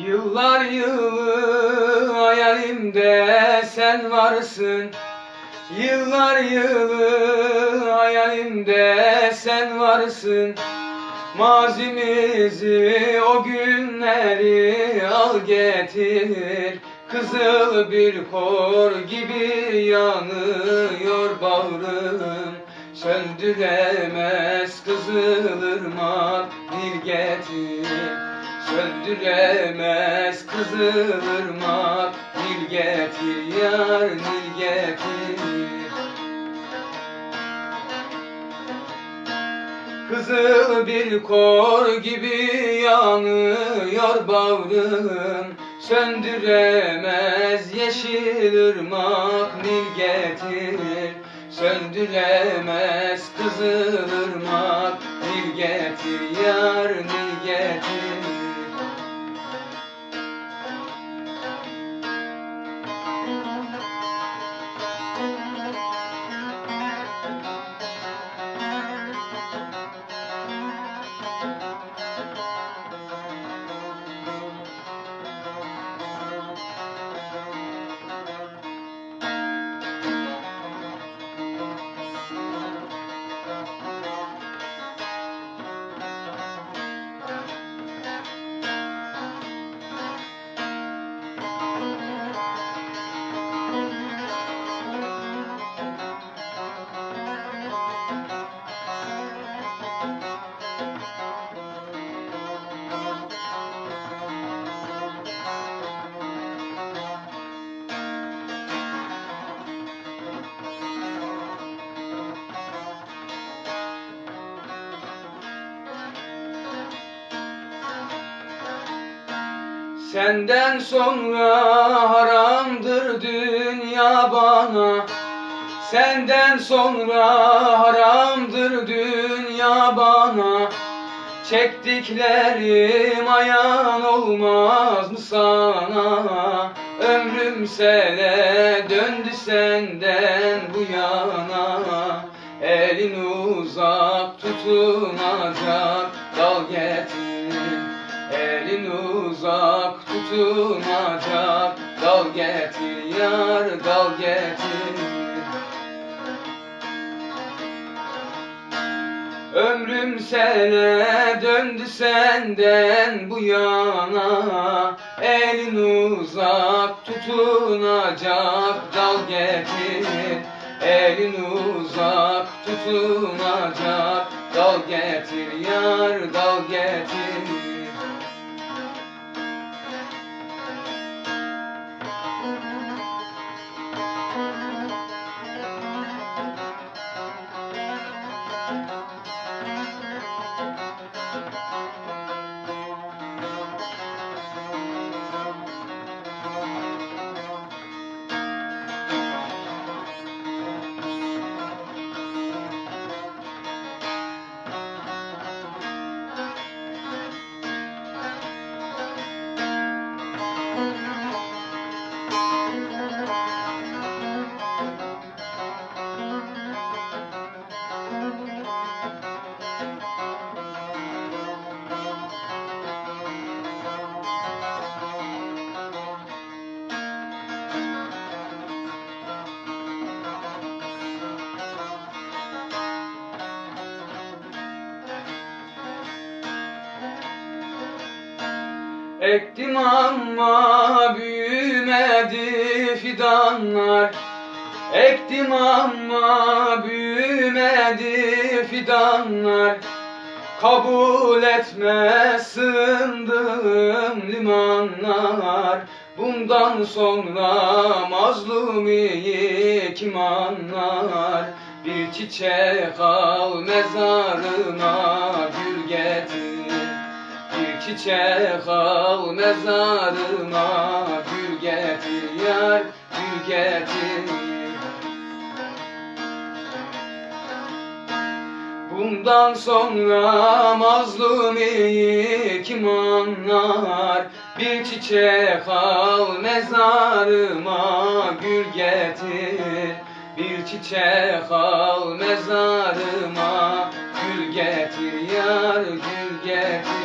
Yıllar yılı hayalimde sen varsın. Yıllar yılı hayalimde sen varsın. Mazimizi, o günleri al getir. Kızıl bir kor gibi yanıyor bağrım. Söndüremez kızılırmak, dil getir. Söndüremez kızılırmak, dil getir yar, dil getir. Kızıl bir kor gibi yanıyor bağrım. Söndüremez yeşil ırmak, nil getir. Söndüremez kızıl ırmak, nil getir yar, nil getir. Senden sonra haramdır dünya bana. Senden sonra haramdır dünya bana. Çektiklerim ayan olmaz mı sana? Ömrüm sele döndü senden bu yana. Elin uzak tutunacak dal getir. Elin uzak tutunacak dal getir yar, dal getir. Ömrüm sele döndü senden bu yana. Elin uzak tutunacak dal getir. Elin uzak tutunacak dal getir yar, dal getir. Ektim ama büyümedi fidanlar. Ektim ama büyümedi fidanlar. Kabul etmez sığındığım limanlar. Bundan sonra mazlumiyi kim anlar? Bir çiçek al mezarıma, gül getir. Bir çiçek al mezarıma, gül getir yar, gül getir. Bundan sonra mazlumiyi kim anlar? Bir çiçek al mezarıma, gül getir. Bir çiçek al mezarıma, gül getir yar, gül getir.